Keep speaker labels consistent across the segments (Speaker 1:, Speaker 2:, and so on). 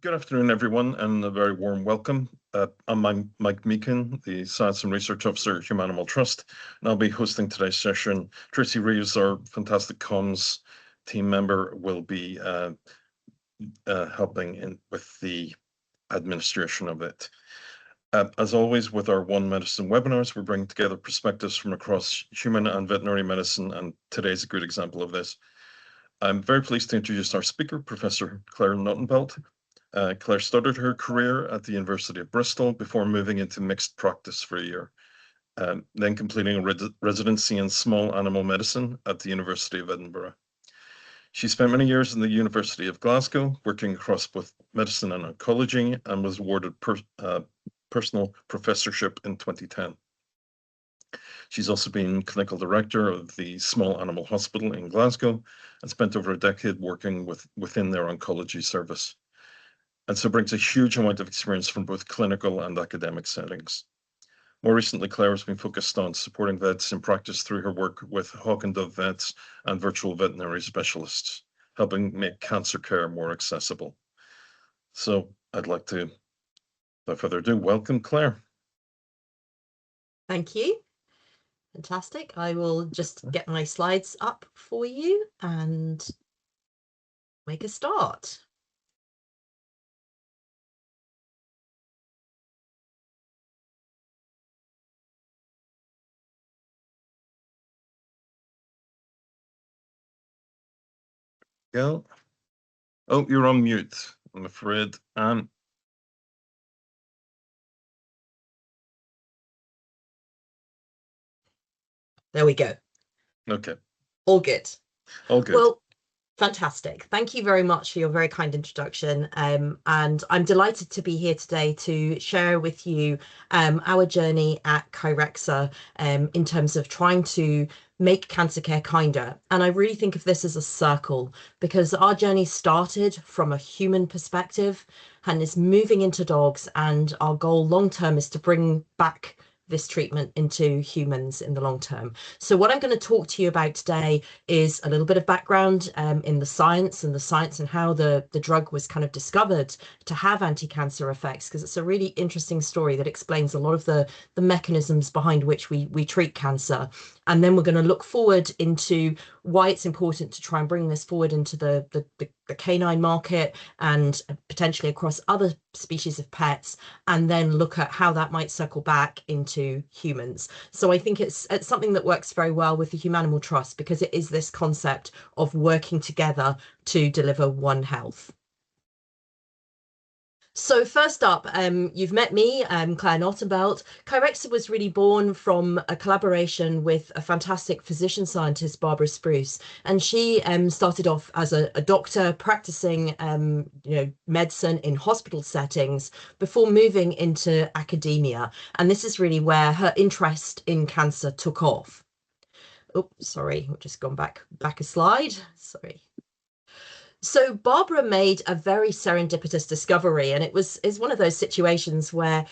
Speaker 1: Good afternoon, everyone, and a very warm welcome. I'm Mike Meakin, the Science and Research Officer at Human Animal Trust, and I'll be hosting today's session. Tracy Reeves, our fantastic comms team member, will be helping with the administration of it. As always, with our One Medicine webinars, we bring together perspectives from across human and veterinary medicine, and today's a good example of this. I'm very pleased to introduce our speaker, Professor Clare Knottenbelt. Claire started her career at the University of Bristol before moving into mixed practice for a year, then completing a residency in small animal medicine at the University of Edinburgh. She spent many years in the University of Glasgow, working across both medicine and oncology, and was awarded personal professorship in 2010. She's also been clinical director of the Small Animal Hospital in Glasgow and spent over a decade working within their oncology service, and so brings a huge amount of experience from both clinical and academic settings. More recently, Claire has been focused on supporting vets in practice through her work with Hawk and Dove vets and virtual veterinary specialists, helping make cancer care more accessible. So I'd like to, without further ado, welcome Claire.
Speaker 2: Thank you. Fantastic. I will just get my slides up for you and make a start.
Speaker 1: Yeah. Oh, you're on mute, I'm afraid.
Speaker 2: There we go.
Speaker 1: Okay.
Speaker 2: All good.
Speaker 1: All good.
Speaker 2: Well, fantastic. Thank you very much for your very kind introduction. And I'm delighted to be here today to share with you our journey at Kyrexa in terms of trying to make cancer care kinder. And I really think of this as a circle because our journey started from a human perspective and is moving into dogs. And our goal long term is to bring back this treatment into humans in the long term. So what I'm going to talk to you about today is a little bit of background in the science and how the drug was kind of discovered to have anti-cancer effects, because it's a really interesting story that explains a lot of the mechanisms behind which we treat cancer. And then we're going to look forward into why it's important to try and bring this forward into the canine market and potentially across other species of pets, and then look at how that might circle back into humans. So I think it's something that works very well with the Human Animal Trust because it is this concept of working together to deliver one health. So first up, you've met me, Clare Knottenbelt. Kyrexa was really born from a collaboration with a fantastic physician scientist, Barbara Spruce, and she started off as a doctor practicing medicine in hospital settings before moving into academia. And this is really where her interest in cancer took off. Oh, sorry, I've just gone back a slide. Sorry. So Barbara made a very serendipitous discovery, and it's one of those situations where,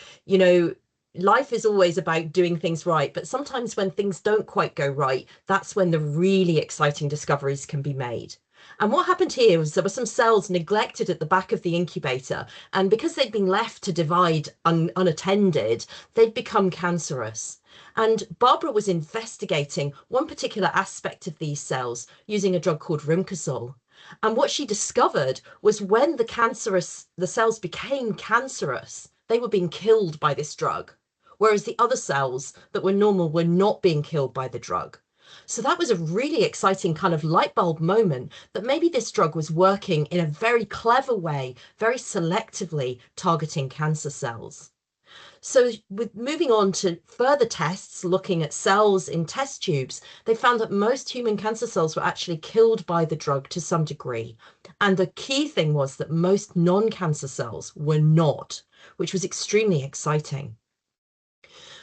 Speaker 2: life is always about doing things right, but sometimes when things don't quite go right, that's when the really exciting discoveries can be made. And what happened here was there were some cells neglected at the back of the incubator, and because they'd been left to divide unattended, they'd become cancerous. And Barbara was investigating one particular aspect of these cells using a drug called Rimcosol. And what she discovered was when the cells became cancerous, they were being killed by this drug, whereas the other cells that were normal were not being killed by the drug. So that was a really exciting kind of light bulb moment that maybe this drug was working in a very clever way, very selectively targeting cancer cells. So with moving on to further tests, looking at cells in test tubes, they found that most human cancer cells were actually killed by the drug to some degree. And the key thing was that most non-cancer cells were not, which was extremely exciting.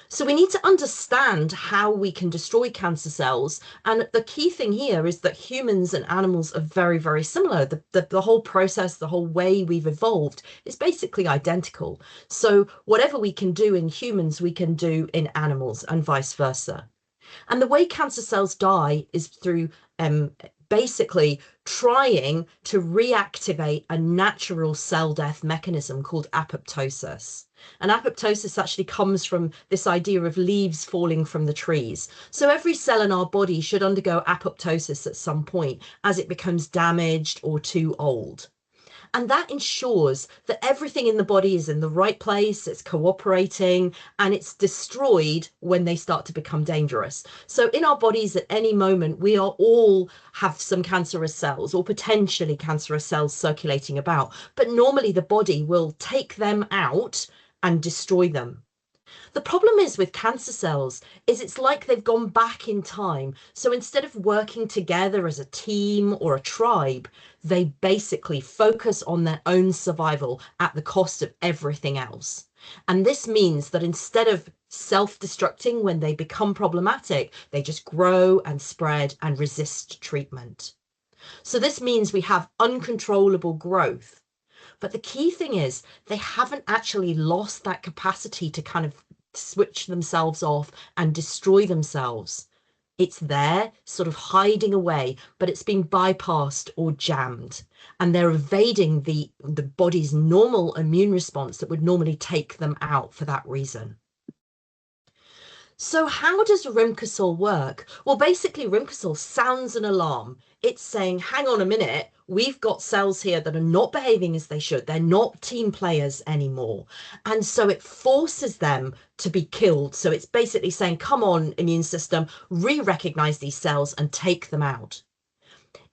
Speaker 2: So we need to understand how we can destroy cancer cells. And the key thing here is that humans and animals are very, very similar. The whole process, the whole way we've evolved is basically identical. So whatever we can do in humans, we can do in animals and vice versa. And the way cancer cells die is through basically trying to reactivate a natural cell death mechanism called apoptosis. And apoptosis actually comes from this idea of leaves falling from the trees. So every cell in our body should undergo apoptosis at some point as it becomes damaged or too old. And that ensures that everything in the body is in the right place, it's cooperating, and it's destroyed when they start to become dangerous. So in our bodies at any moment, we are all have some cancerous cells or potentially cancerous cells circulating about, but normally the body will take them out and destroy them. The problem is with cancer cells is it's like they've gone back in time. So instead of working together as a team or a tribe, they basically focus on their own survival at the cost of everything else. And this means that instead of self-destructing when they become problematic, they just grow and spread and resist treatment. So this means we have uncontrollable growth. But the key thing is they haven't actually lost that capacity to kind of switch themselves off and destroy themselves. It's there, sort of hiding away, but it's being bypassed or jammed. And they're evading the body's normal immune response that would normally take them out for that reason. So how does Rimcosol work? Well, basically, Rimcosol sounds an alarm. It's saying, hang on a minute, we've got cells here that are not behaving as they should. They're not team players anymore. And so it forces them to be killed. So it's basically saying, come on, immune system, re-recognize these cells and take them out.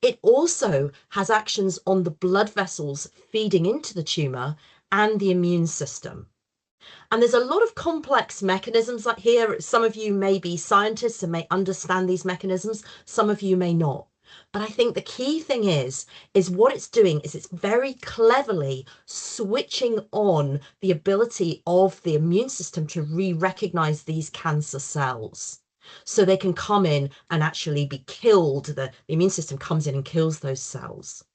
Speaker 2: It also has actions on the blood vessels feeding into the tumor and the immune system. And there's a lot of complex mechanisms like here. Some of you may be scientists and may understand these mechanisms. Some of you may not. But I think the key thing is what it's doing is it's very cleverly switching on the ability of the immune system to re-recognize these cancer cells. So they can come in and actually be killed. The immune system comes in and kills those cells.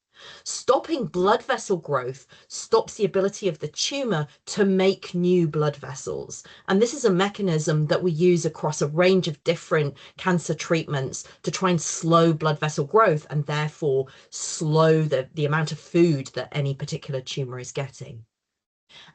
Speaker 2: Stopping blood vessel growth stops the ability of the tumor to make new blood vessels. And this is a mechanism that we use across a range of different cancer treatments to try and slow blood vessel growth and therefore slow the amount of food that any particular tumor is getting.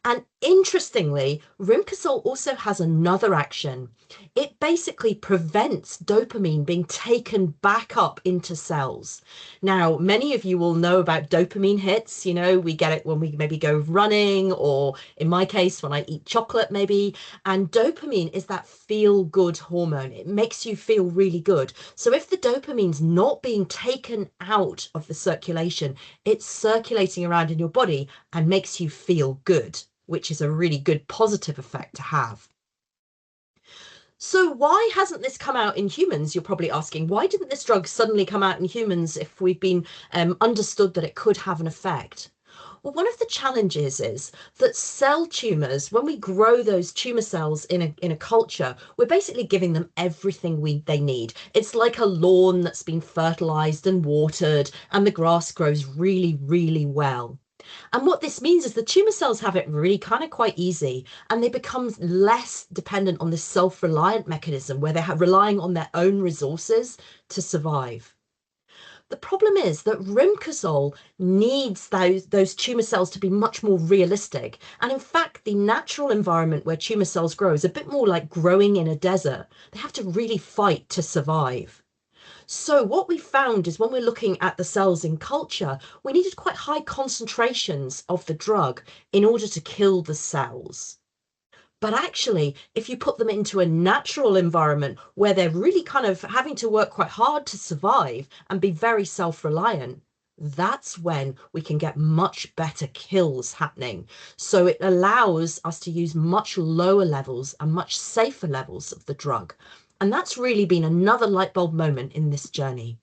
Speaker 2: And interestingly, Rimcosol also has another action. It basically prevents dopamine being taken back up into cells. Now, many of you will know about dopamine hits. You know, we get it when we maybe go running, or in my case, when I eat chocolate, maybe. And dopamine is that feel-good hormone. It makes you feel really good. So if the dopamine's not being taken out of the circulation, it's circulating around in your body and makes you feel good, which is a really good positive effect to have. So why hasn't this come out in humans? You're probably asking, why didn't this drug suddenly come out in humans if we've been understood that it could have an effect? Well, one of the challenges is that cell tumors, when we grow those tumor cells in a culture, we're basically giving them everything they need. It's like a lawn that's been fertilized and watered, and the grass grows really, really well. And what this means is the tumor cells have it really kind of quite easy, and they become less dependent on this self-reliant mechanism where they're relying on their own resources to survive. The problem is that Rimcosol needs those tumor cells to be much more realistic. And in fact, the natural environment where tumor cells grow is a bit more like growing in a desert. They have to really fight to survive. So what we found is when we're looking at the cells in culture, we needed quite high concentrations of the drug in order to kill the cells. But actually, if you put them into a natural environment where they're really kind of having to work quite hard to survive and be very self-reliant, that's when we can get much better kills happening. So it allows us to use much lower levels and much safer levels of the drug. And that's really been another light bulb moment in this journey.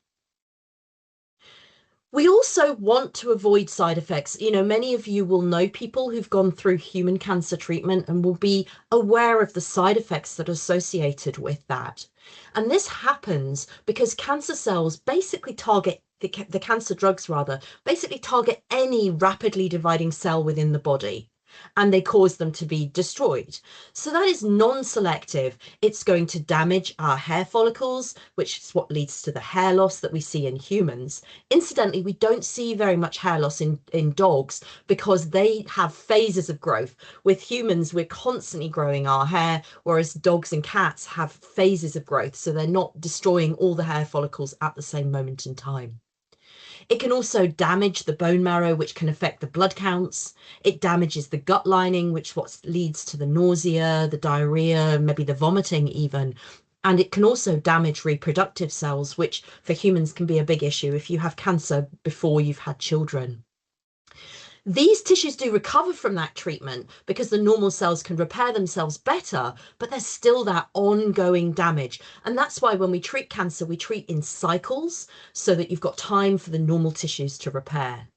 Speaker 2: We also want to avoid side effects. You know, many of you will know people who've gone through human cancer treatment and will be aware of the side effects that are associated with that. And this happens because cancer cells basically target, the cancer drugs rather, basically target any rapidly dividing cell within the body. and they cause them to be destroyed. So that is non-selective. It's going to damage our hair follicles, which is what leads to the hair loss that we see in humans. Incidentally, we don't see very much hair loss in dogs because they have phases of growth. With humans, we're constantly growing our hair, whereas dogs and cats have phases of growth. So they're not destroying all the hair follicles at the same moment in time. It can also damage the bone marrow, which can affect the blood counts. It damages the gut lining, which what leads to the nausea, the diarrhea, maybe the vomiting even. And it can also damage reproductive cells, which for humans can be a big issue if you have cancer before you've had children. These tissues do recover from that treatment because the normal cells can repair themselves better, but there's still that ongoing damage. And that's why when we treat cancer, we treat in cycles so that you've got time for the normal tissues to repair.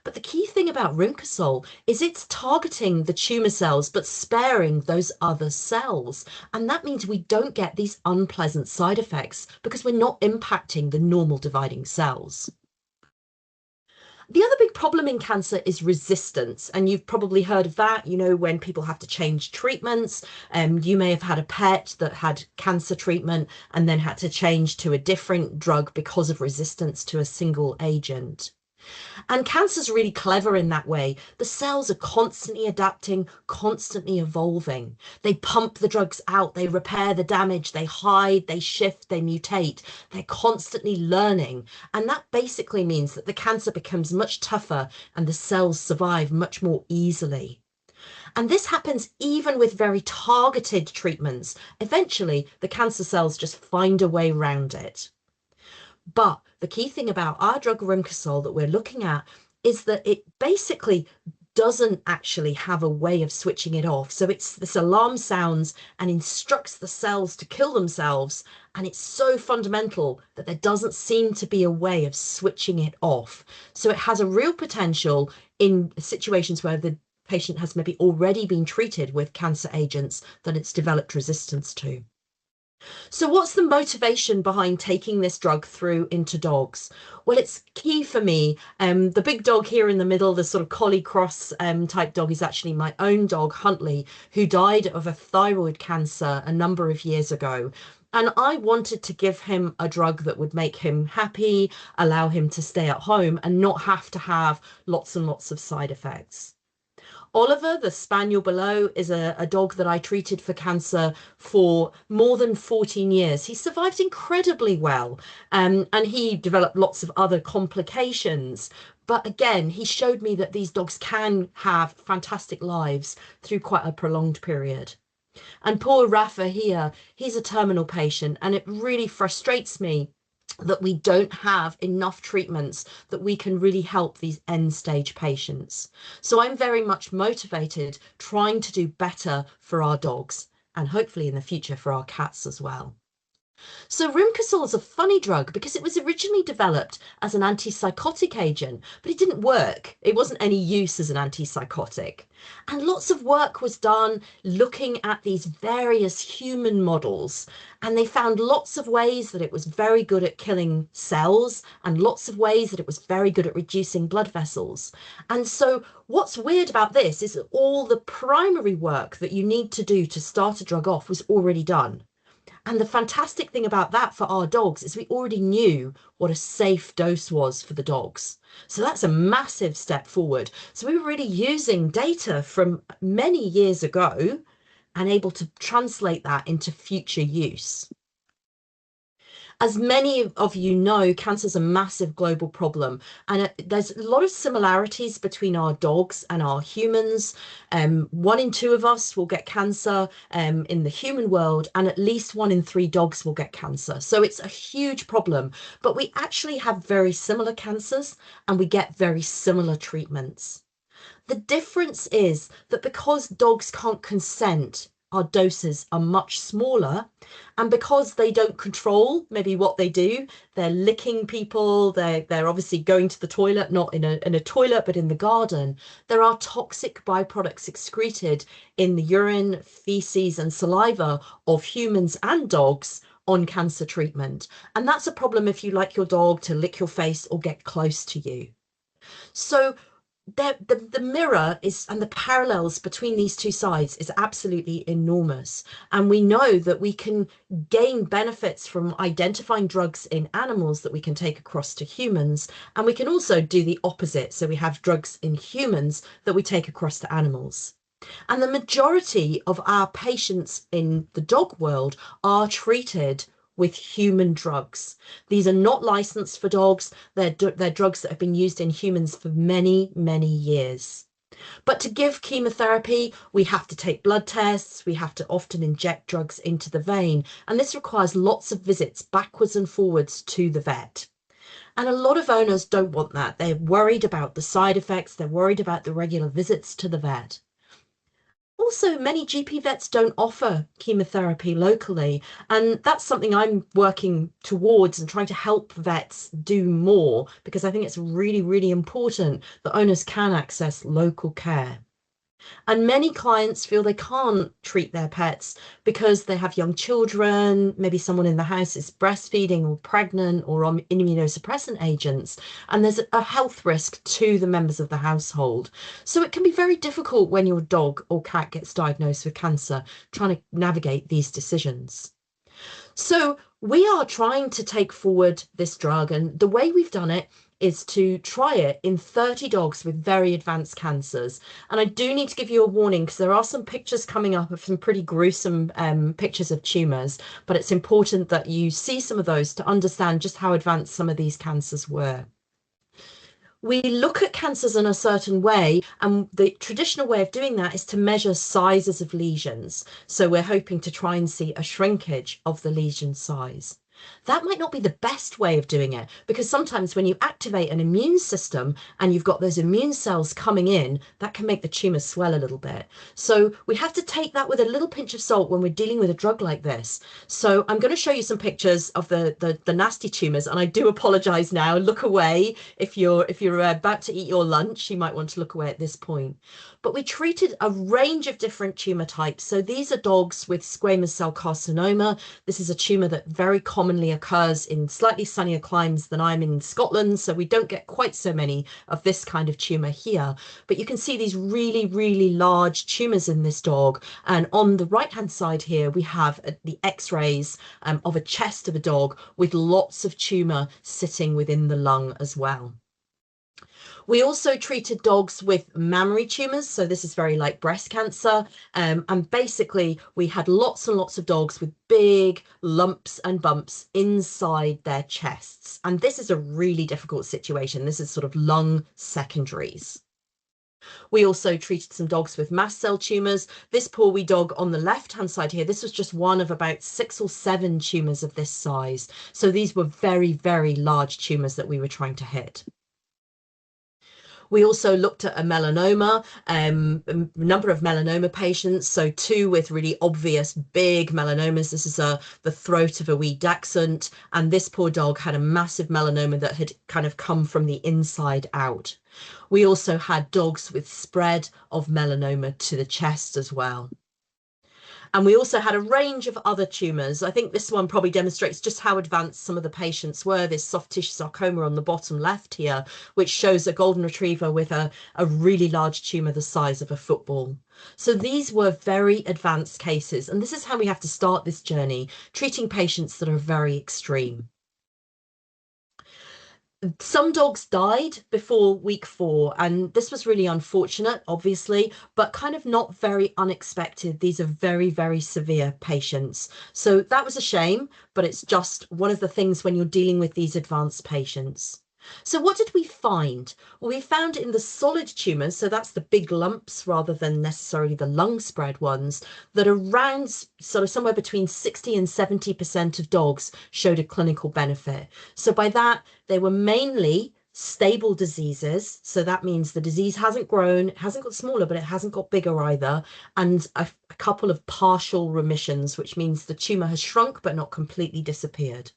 Speaker 2: But the key thing about Rumcosol is it's targeting the tumour cells, but sparing those other cells. And that means we don't get these unpleasant side effects because we're not impacting the normal dividing cells. The other big problem in cancer is resistance, and you've probably heard of that, you know, when people have to change treatments. You may have had a pet that had cancer treatment and then had to change to a different drug because of resistance to a single agent. And cancer's really clever in that way. The cells are constantly adapting, constantly evolving. They pump the drugs out, they repair the damage, they hide, they shift, they mutate. They're constantly learning. And that basically means that the cancer becomes much tougher and the cells survive much more easily. And this happens even with very targeted treatments. Eventually, the cancer cells just find a way around it. But the key thing about our drug Rumcosol that we're looking at is that it basically doesn't actually have a way of switching it off. So it's this alarm sounds and instructs the cells to kill themselves. And it's so fundamental that there doesn't seem to be a way of switching it off. So it has a real potential in situations where the patient has maybe already been treated with cancer agents that it's developed resistance to. So what's the motivation behind taking this drug through into dogs? Well, it's key for me. The big dog here in the middle, the sort of collie cross type dog, is actually my own dog, Huntley, who died of a thyroid cancer a number of years ago. And I wanted to give him a drug that would make him happy, allow him to stay at home and not have to have lots and lots of side effects. Oliver, the spaniel below, is a dog that I treated for cancer for more than 14 years. He survived incredibly well, and he developed lots of other complications. But again, he showed me that these dogs can have fantastic lives through quite a prolonged period. And poor Rafa here, he's a terminal patient, and it really frustrates me that we don't have enough treatments that we can really help these end stage patients. So I'm very much motivated trying to do better for our dogs and hopefully in the future for our cats as well. So Rumcosol is a funny drug because it was originally developed as an antipsychotic agent, but it didn't work. It wasn't any use as an antipsychotic. And lots of work was done looking at these various human models, and they found lots of ways that it was very good at killing cells and lots of ways that it was very good at reducing blood vessels. And so what's weird about this is that all the primary work that you need to do to start a drug off was already done. And the fantastic thing about that for our dogs is we already knew what a safe dose was for the dogs. So that's a massive step forward. So we were really using data from many years ago and able to translate that into future use. As many of you know, cancer is a massive global problem, and there's a lot of similarities between our dogs and our humans. 1 in 2 of us will get cancer in the human world, and at least 1 in 3 dogs will get cancer. So it's a huge problem, but we actually have very similar cancers and we get very similar treatments. The difference is that because dogs can't consent, our doses are much smaller, and because they don't control maybe what they do, they're licking people, they're obviously going to the toilet, not in a toilet but in the garden. There are toxic byproducts excreted in the urine, feces and saliva of humans and dogs on cancer treatment, and that's a problem if you like your dog to lick your face or get close to you. So the mirror is, and the parallels between these two sides is absolutely enormous. And we know that we can gain benefits from identifying drugs in animals that we can take across to humans. And we can also do the opposite. So we have drugs in humans that we take across to animals. And the majority of our patients in the dog world are treated with human drugs. These are not licensed for dogs. They're drugs that have been used in humans for many, many years. But to give chemotherapy, we have to take blood tests. We have to often inject drugs into the vein. And this requires lots of visits backwards and forwards to the vet. And a lot of owners don't want that. They're worried about the side effects. They're worried about the regular visits to the vet. Also, many GP vets don't offer chemotherapy locally, and that's something I'm working towards and trying to help vets do more, because I think it's really, really important that owners can access local care. And many clients feel they can't treat their pets because they have young children, maybe someone in the house is breastfeeding or pregnant or on immunosuppressant agents, and there's a health risk to the members of the household. So it can be very difficult when your dog or cat gets diagnosed with cancer, trying to navigate these decisions. So we are trying to take forward this drug, and the way we've done it is to try it in 30 dogs with very advanced cancers. And I do need to give you a warning because there are some pictures coming up of some pretty gruesome pictures of tumours, but it's important that you see some of those to understand just how advanced some of these cancers were. We look at cancers in a certain way, and the traditional way of doing that is to measure sizes of lesions. So we're hoping to try and see a shrinkage of the lesion size. That might not be the best way of doing it, because sometimes when you activate an immune system and you've got those immune cells coming in, that can make the tumor swell a little bit. So we have to take that with a little pinch of salt when we're dealing with a drug like this. So I'm going to show you some pictures of the nasty tumors, and I do apologize now. Look away if you're about to eat your lunch. You might want to look away at this point. But we treated a range of different tumor types. So these are dogs with squamous cell carcinoma. This is a tumor that very commonly occurs in slightly sunnier climes than I'm in Scotland, so we don't get quite so many of this kind of tumor here. But you can see these really, really large tumors in this dog. And on the right-hand side here, we have the x-rays of a chest of a dog with lots of tumor sitting within the lung as well. We also treated dogs with mammary tumors. So this is very like breast cancer. And basically we had lots and lots of dogs with big lumps and bumps inside their chests. And this is a really difficult situation. This is sort of lung secondaries. We also treated some dogs with mast cell tumours. This poor wee dog on the left-hand side here, this was just one of about 6 or 7 tumours of this size. So these were very, very large tumours that we were trying to hit. We also looked at a melanoma, a number of melanoma patients. So 2 with really obvious big melanomas. This is the throat of a wee dachshund. And this poor dog had a massive melanoma that had kind of come from the inside out. We also had dogs with spread of melanoma to the chest as well. And we also had a range of other tumours. I think this one probably demonstrates just how advanced some of the patients were. This soft tissue sarcoma on the bottom left here, which shows a golden retriever with a really large tumour the size of a football. So these were very advanced cases. And this is how we have to start this journey, treating patients that are very extreme. Some dogs died before week 4, and this was really unfortunate, obviously, but kind of not very unexpected. These are very, very severe patients. So that was a shame, but it's just one of the things when you're dealing with these advanced patients. So what did we find? Well, we found in the solid tumours, so that's the big lumps rather than necessarily the lung spread ones, that around sort of somewhere between 60 and 70% of dogs showed a clinical benefit. So by that, they were mainly stable diseases. So that means the disease hasn't grown, it hasn't got smaller, but it hasn't got bigger either. And a couple of partial remissions, which means the tumour has shrunk but not completely disappeared.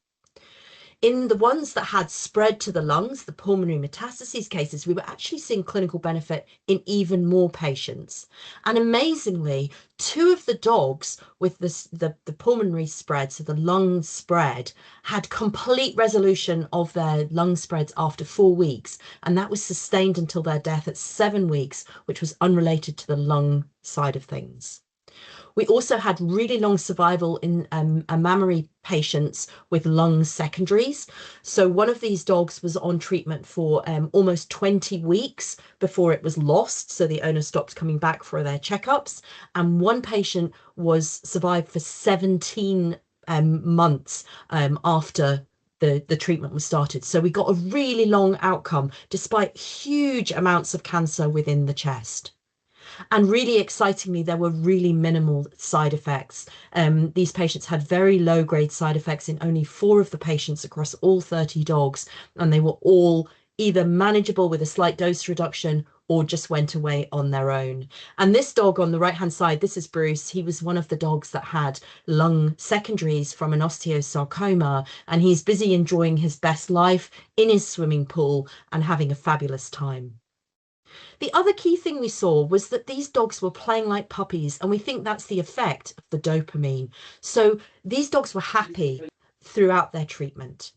Speaker 2: In the ones that had spread to the lungs, the pulmonary metastases cases, we were actually seeing clinical benefit in even more patients. And amazingly, two of the dogs with the pulmonary spread, so the lung spread, had complete resolution of their lung spreads after 4 weeks. And that was sustained until their death at 7 weeks, which was unrelated to the lung side of things. We also had really long survival in mammary patients with lung secondaries. So one of these dogs was on treatment for almost 20 weeks before it was lost. So the owner stopped coming back for their checkups. And one patient was survived for 17 months after the treatment was started. So we got a really long outcome despite huge amounts of cancer within the chest. And really excitingly, there were really minimal side effects. These patients had very low grade side effects in only 4 of the patients across all 30 dogs, and they were all either manageable with a slight dose reduction or just went away on their own. And this dog on the right-hand side, this is Bruce. He was one of the dogs that had lung secondaries from an osteosarcoma, and he's busy enjoying his best life in his swimming pool and having a fabulous time. The other key thing we saw was that these dogs were playing like puppies, and we think that's the effect of the dopamine. So these dogs were happy throughout their treatment.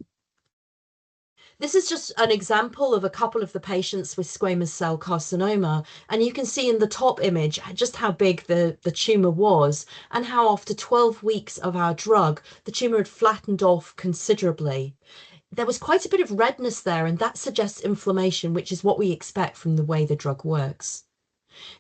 Speaker 2: This is just an example of a couple of the patients with squamous cell carcinoma, and you can see in the top image just how big the tumour was and how after 12 weeks of our drug, the tumour had flattened off considerably. There was quite a bit of redness there, and that suggests inflammation, which is what we expect from the way the drug works.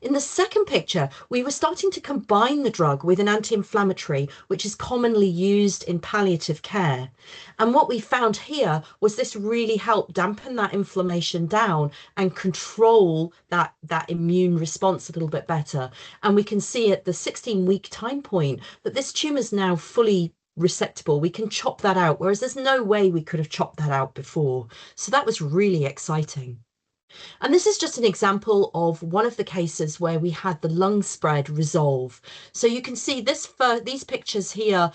Speaker 2: In the second picture, we were starting to combine the drug with an anti-inflammatory, which is commonly used in palliative care. And what we found here was this really helped dampen that inflammation down and control that immune response a little bit better. And we can see at the 16-week time point that this tumour is now fully resectable. We can chop that out, whereas there's no way we could have chopped that out before. So that was really exciting. And this is just an example of one of the cases where we had the lung spread resolve. So you can see these pictures here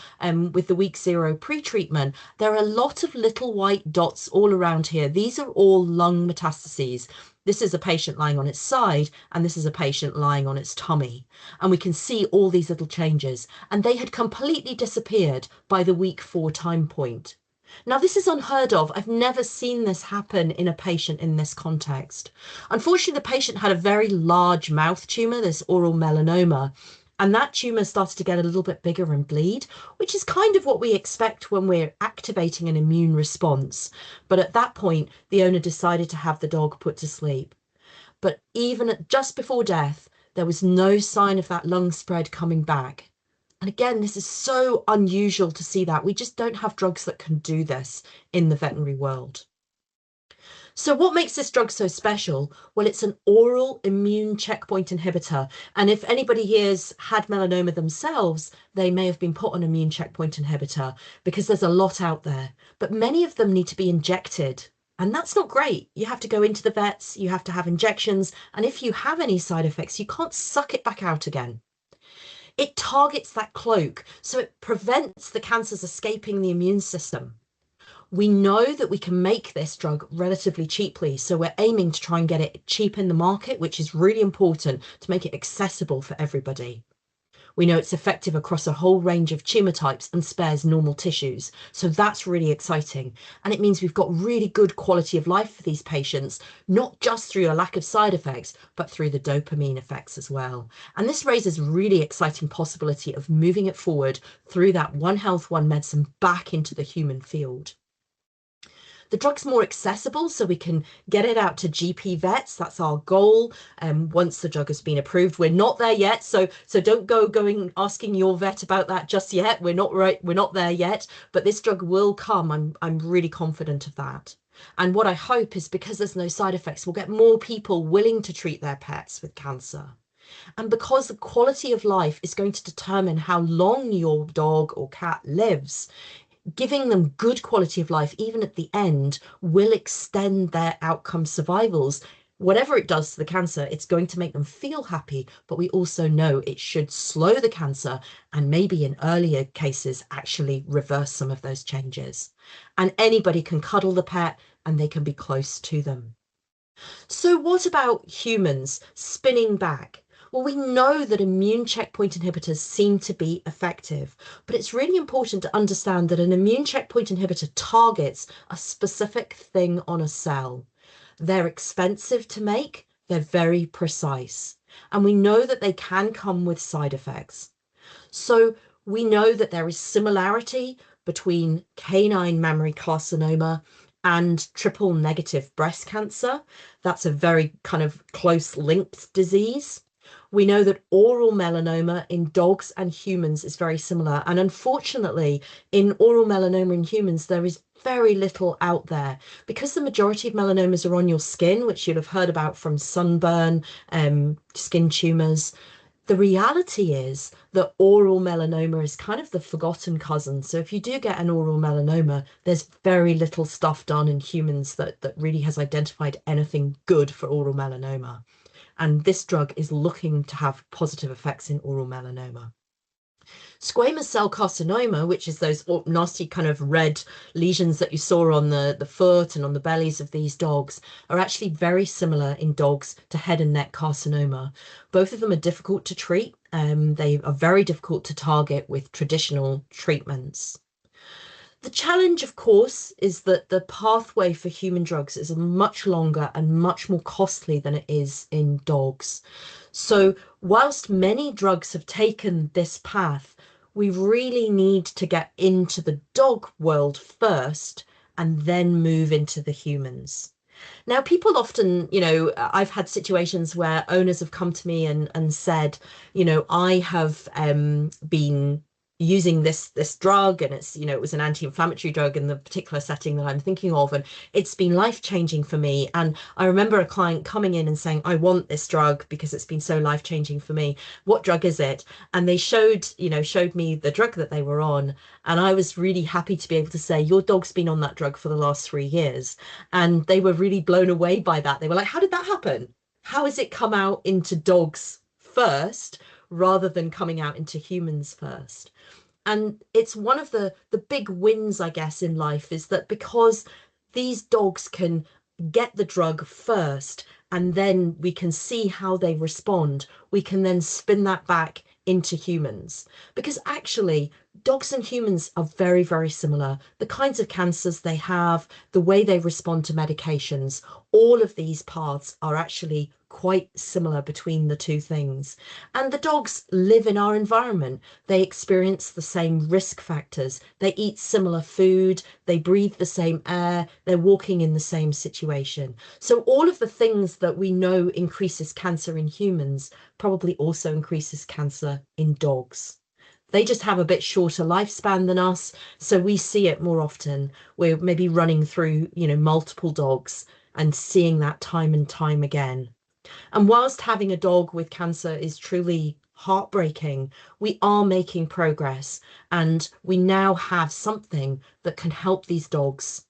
Speaker 2: with the week 0 pre-treatment. There are a lot of little white dots all around here. These are all lung metastases. This is a patient lying on its side, and this is a patient lying on its tummy. And we can see all these little changes, and they had completely disappeared by the week 4 time point. Now, this is unheard of. I've never seen this happen in a patient in this context. Unfortunately, the patient had a very large mouth tumour, this oral melanoma, and that tumour started to get a little bit bigger and bleed, which is kind of what we expect when we're activating an immune response. But at that point, the owner decided to have the dog put to sleep. But even just before death, there was no sign of that lung spread coming back. And again, this is so unusual to see that. We just don't have drugs that can do this in the veterinary world. So what makes this drug so special? Well, it's an oral immune checkpoint inhibitor. And if anybody here's had melanoma themselves, they may have been put on immune checkpoint inhibitor because there's a lot out there. But many of them need to be injected. And that's not great. You have to go into the vets, you have to have injections. And if you have any side effects, you can't suck it back out again. It targets that cloak, so it prevents the cancers escaping the immune system. We know that we can make this drug relatively cheaply, so we're aiming to try and get it cheap in the market, which is really important to make it accessible for everybody. We know it's effective across a whole range of tumour types and spares normal tissues, so that's really exciting. And it means we've got really good quality of life for these patients, not just through a lack of side effects, but through the dopamine effects as well. And this raises really exciting possibility of moving it forward through that One Health, One Medicine back into the human field. The drug's more accessible, so we can get it out to GP vets. That's our goal. Once the drug has been approved, we're not there yet, so don't go asking your vet about that just yet. We're not there yet, but this drug will come. I'm really confident of that. And what I hope is because there's no side effects, we'll get more people willing to treat their pets with cancer. And because the quality of life is going to determine how long your dog or cat lives, giving them good quality of life, even at the end, will extend their outcome survivals, whatever it does to the cancer, it's going to make them feel happy, but we also know it should slow the cancer and maybe in earlier cases actually reverse some of those changes. And anybody can cuddle the pet and they can be close to them. So what about humans? Spinning back. Well, we know that immune checkpoint inhibitors seem to be effective, but it's really important to understand that an immune checkpoint inhibitor targets a specific thing on a cell. They're expensive to make, they're very precise, and we know that they can come with side effects. So we know that there is similarity between canine mammary carcinoma and triple negative breast cancer. That's a very kind of close linked disease. We know that oral melanoma in dogs and humans is very similar. And unfortunately, in oral melanoma in humans, there is very little out there because the majority of melanomas are on your skin, which you'll have heard about from sunburn, skin tumors. The reality is that oral melanoma is kind of the forgotten cousin. So if you do get an oral melanoma, there's very little stuff done in humans that really has identified anything good for oral melanoma. And this drug is looking to have positive effects in oral melanoma. Squamous cell carcinoma, which is those nasty kind of red lesions that you saw on the foot and on the bellies of these dogs, are actually very similar in dogs to head and neck carcinoma. Both of them are difficult to treat. They are very difficult to target with traditional treatments. The challenge, of course, is that the pathway for human drugs is much longer and much more costly than it is in dogs. So whilst many drugs have taken this path, we really need to get into the dog world first and then move into the humans. Now, people often, I've had situations where owners have come to me and said, I have been using this drug and it's, it was an anti-inflammatory drug in the particular setting that I'm thinking of, and it's been life-changing for me. And I remember a client coming in and saying, I want this drug because it's been so life-changing for me. What drug is it? And they showed me the drug that they were on. And I was really happy to be able to say, your dog's been on that drug for the last 3 years. And they were really blown away by that. They were like, how did that happen? How has it come out into dogs first rather than coming out into humans first? And it's one of the big wins, I guess, in life is that because these dogs can get the drug first and then we can see how they respond, we can then spin that back into humans. Because actually, dogs and humans are very, very similar. The kinds of cancers they have, the way they respond to medications, all of these paths are actually quite similar between the two things. And the dogs live in our environment. They experience the same risk factors. They eat similar food. They breathe the same air. They're walking in the same situation. So all of the things that we know increases cancer in humans probably also increases cancer in dogs. They just have a bit shorter lifespan than us, so we see it more often. We're maybe running through, multiple dogs and seeing that time and time again. And whilst having a dog with cancer is truly heartbreaking, we are making progress and we now have something that can help these dogs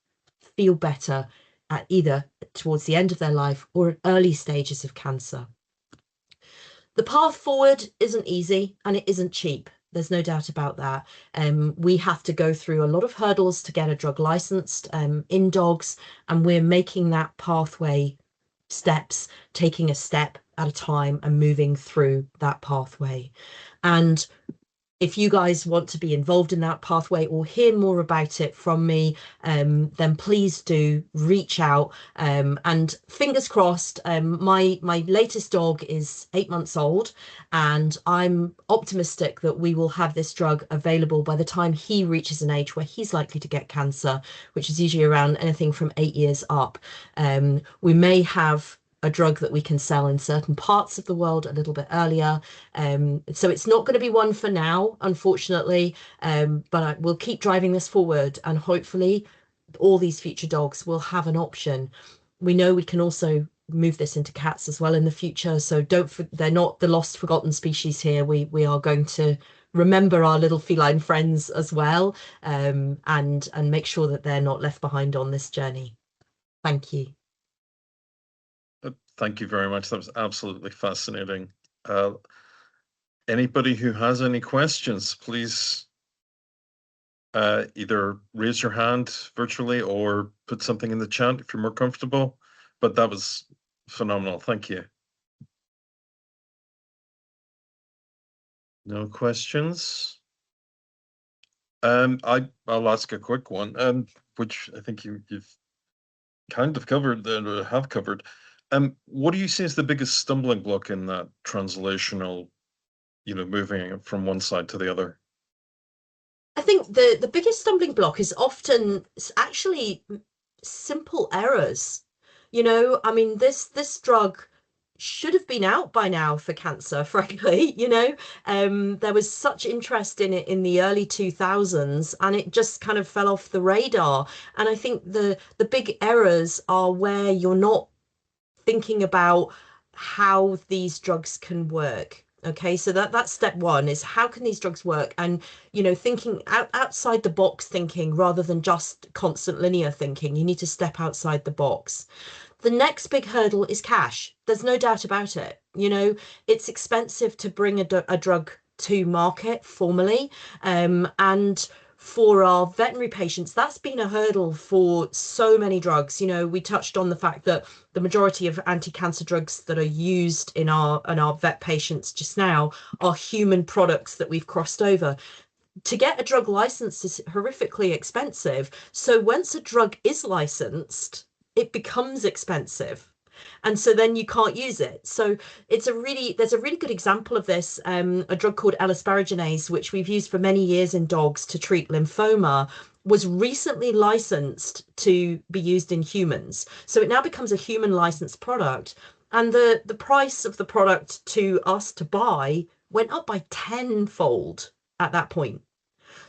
Speaker 2: feel better at either towards the end of their life or at early stages of cancer. The path forward isn't easy and it isn't cheap. There's no doubt about that. We have to go through a lot of hurdles to get a drug licensed in dogs, and we're making that pathway steps, taking a step at a time and moving through that pathway. And if you guys want to be involved in that pathway or hear more about it from me, then please do reach out. And fingers crossed, my latest dog is 8 months old, and I'm optimistic that we will have this drug available by the time he reaches an age where he's likely to get cancer, which is usually around anything from 8 years up. We may have a drug that we can sell in certain parts of the world a little bit earlier. So it's not going to be one for now, unfortunately, but we'll keep driving this forward and hopefully all these future dogs will have an option. We know we can also move this into cats as well in the future. So they're not the lost forgotten species here. We are going to remember our little feline friends as well, and make sure that they're not left behind on this journey. Thank you.
Speaker 1: Thank you very much. That was absolutely fascinating. Anybody who has any questions, please either raise your hand virtually or put something in the chat if you're more comfortable. But that was phenomenal. Thank you. No questions. I'll ask a quick one, which I think you've kind of covered or have covered. What do you see as the biggest stumbling block in that translational, moving from one side to the other?
Speaker 2: I think the biggest stumbling block is often actually simple errors. I mean, this drug should have been out by now for cancer, frankly. There was such interest in it in the early 2000s, and it just kind of fell off the radar. And I think the big errors are where you're not thinking about how these drugs can work. Okay, so that's step one, is how can these drugs work? And thinking outside the box thinking rather than just constant linear thinking. You need to step outside the box. The next big hurdle is cash. There's no doubt about it. It's expensive to bring a drug to market formally. And for our veterinary patients, that's been a hurdle for so many drugs. We touched on the fact that the majority of anti-cancer drugs that are used in our vet patients just now are human products that we've crossed over. To get a drug licensed is horrifically expensive. So once a drug is licensed, it becomes expensive. And so then you can't use it. So there's a really good example of this, a drug called L-asparaginase, which we've used for many years in dogs to treat lymphoma, was recently licensed to be used in humans. So it now becomes a human licensed product. And the price of the product to us to buy went up by tenfold at that point.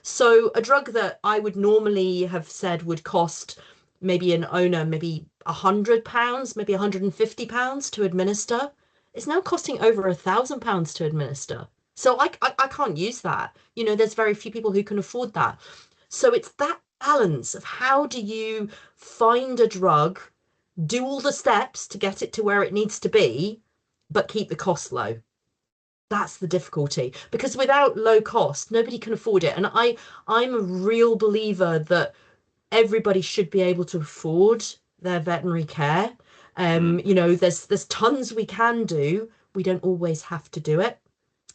Speaker 2: So a drug that I would normally have said would cost maybe an owner maybe £100, maybe £150 to administer, is now costing over £1,000 to administer. So I can't use that. There's very few people who can afford that. So it's that balance of how do you find a drug, do all the steps to get it to where it needs to be, but keep the cost low. That's the difficulty, because without low cost, nobody can afford it. And I'm a real believer that everybody should be able to afford their veterinary care. There's tons we can do. We don't always have to do it.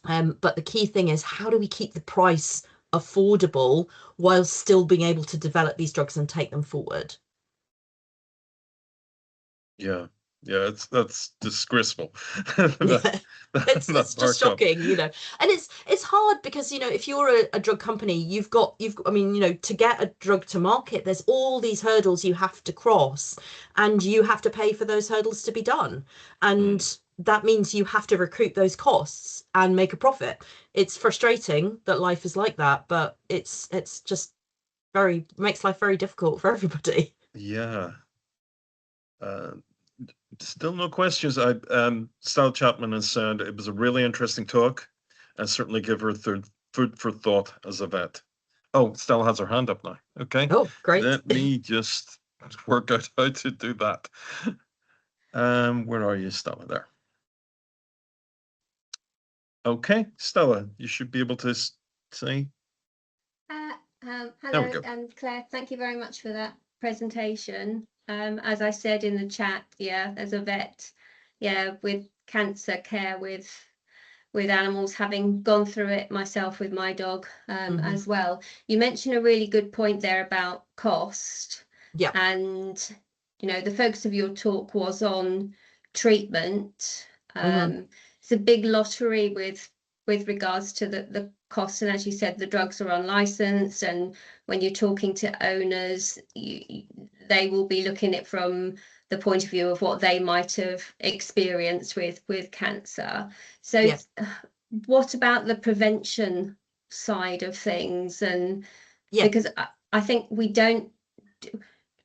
Speaker 2: But the key thing is, how do we keep the price affordable while still being able to develop these drugs and take them forward?
Speaker 1: Yeah. Yeah, that's disgraceful.
Speaker 2: It's just shocking, and it's hard because if you're a drug company, to get a drug to market, there's all these hurdles you have to cross, and you have to pay for those hurdles to be done, and that means you have to recruit those costs and make a profit. It's frustrating that life is like that, but it's just makes life very difficult for everybody.
Speaker 1: Yeah. Still no questions. Stella Chapman has said it was a really interesting talk, and certainly give her food for thought as a vet. Oh, Stella has her hand up now. Okay.
Speaker 2: Oh, great.
Speaker 1: Let me just work out how to do that. Where are you, Stella? There. Okay, Stella, you should be able to say.
Speaker 3: Hello, Claire, thank you very much for that presentation. As I said in the chat, as a vet, with cancer care with animals, having gone through it myself with my dog as well. You mentioned a really good point there about cost.
Speaker 2: Yeah.
Speaker 3: And the focus of your talk was on treatment. It's a big lottery with regards to the costs, and as you said, the drugs are unlicensed, and when you're talking to owners, they will be looking at it from the point of view of what they might have experienced with cancer. So what about the prevention side of things? And because I think we don't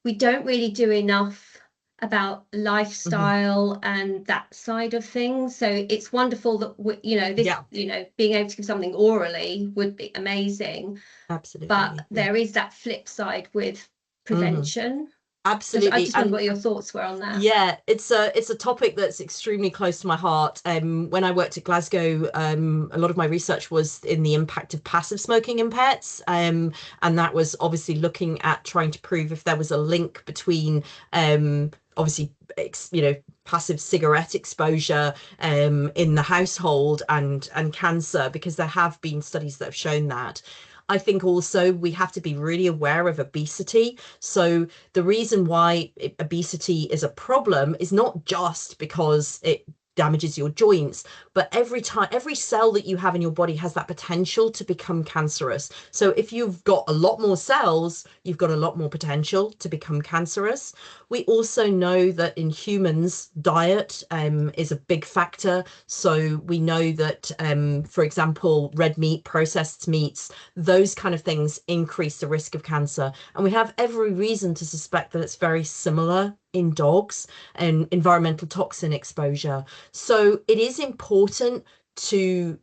Speaker 3: really do enough about lifestyle and that side of things. So it's wonderful that being able to give something orally would be amazing.
Speaker 2: Absolutely.
Speaker 3: But there is that flip side with prevention.
Speaker 2: Absolutely.
Speaker 3: I just wondered what your thoughts were on that.
Speaker 2: Yeah, it's a topic that's extremely close to my heart. When I worked at Glasgow, a lot of my research was in the impact of passive smoking in pets, and that was obviously looking at trying to prove if there was a link between obviously passive cigarette exposure in the household and cancer, because there have been studies that have shown that. I think also we have to be really aware of obesity. So the reason why obesity is a problem is not just because it damages your joints, but every cell that you have in your body has that potential to become cancerous. So if you've got a lot more cells, you've got a lot more potential to become cancerous. We also know that in humans, diet is a big factor. So we know that, for example, red meat, processed meats, those kind of things increase the risk of cancer. And we have every reason to suspect that it's very similar in dogs and environmental toxin exposure. So it is important to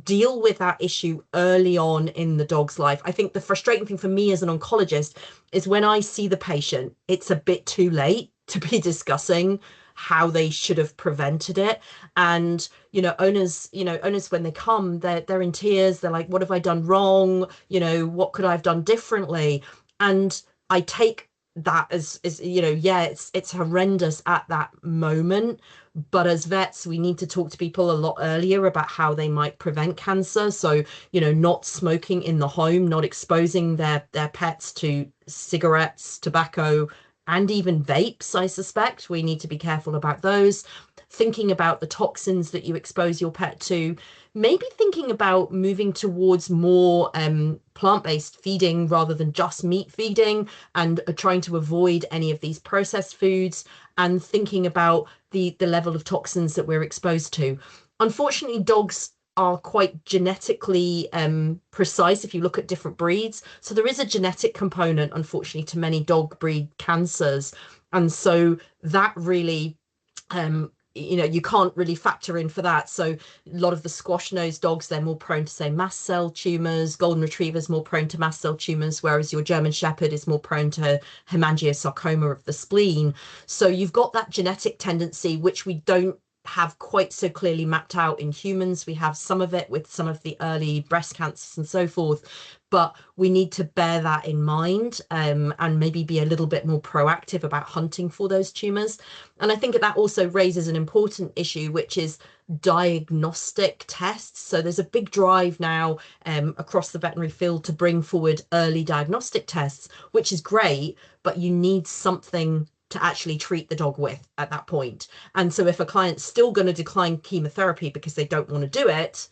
Speaker 2: deal with that issue early on in the dog's life. I think the frustrating thing for me as an oncologist is when I see the patient, it's a bit too late to be discussing how they should have prevented it. And owners when they come, they're in tears. They're like, what have I done wrong? What could I have done differently? And I take that as yeah, it's horrendous at that moment, but as vets we need to talk to people a lot earlier about how they might prevent cancer. So not smoking in the home, not exposing their pets to cigarettes, tobacco, and even vapes. I suspect we need to be careful about those. Thinking about the toxins that you expose your pet to, maybe thinking about moving towards more plant-based feeding rather than just meat feeding, and trying to avoid any of these processed foods, and thinking about the level of toxins that we're exposed to. Unfortunately, dogs are quite genetically precise if you look at different breeds. So there is a genetic component, unfortunately, to many dog breed cancers. And so that really you can't really factor in for that. So a lot of the squash nosed dogs, they're more prone to, say, mast cell tumors. Golden retrievers more prone to mast cell tumors, whereas your German shepherd is more prone to hemangiosarcoma of the spleen. So you've got that genetic tendency, which we don't have quite so clearly mapped out in humans. We have some of it with some of the early breast cancers and so forth, but we need to bear that in mind, and maybe be a little bit more proactive about hunting for those tumors. And I think that also raises an important issue, which is diagnostic tests. So there's a big drive now across the veterinary field to bring forward early diagnostic tests, which is great, but you need something to actually treat the dog with at that point. And so if a client's still going to decline chemotherapy because they don't want to do it,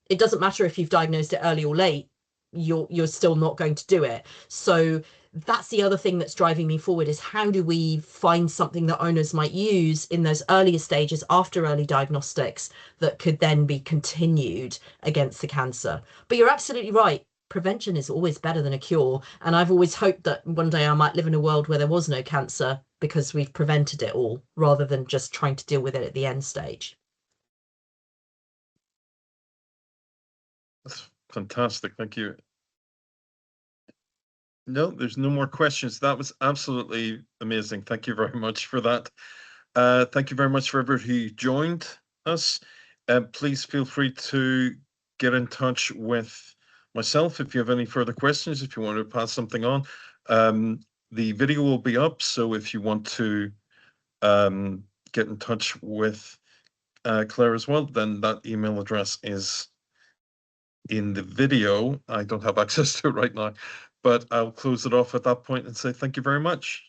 Speaker 2: it doesn't matter if you've diagnosed it early or late, you're still not going to do it. So that's the other thing that's driving me forward, is how do we find something that owners might use in those earlier stages after early diagnostics that could then be continued against the cancer. But you're absolutely right. Prevention is always better than a cure. And I've always hoped that one day I might live in a world where there was no cancer because we've prevented it all, rather than just trying to deal with it at the end stage.
Speaker 1: That's fantastic. Thank you. No, there's no more questions. That was absolutely amazing. Thank you very much for that. Thank you very much for everybody who joined us. Please feel free to get in touch with myself if you have any further questions, if you want to pass something on. The video will be up, so if you want to get in touch with Claire as well, then that email address is in the video. I don't have access to it right now, but I'll close it off at that point and say thank you very much.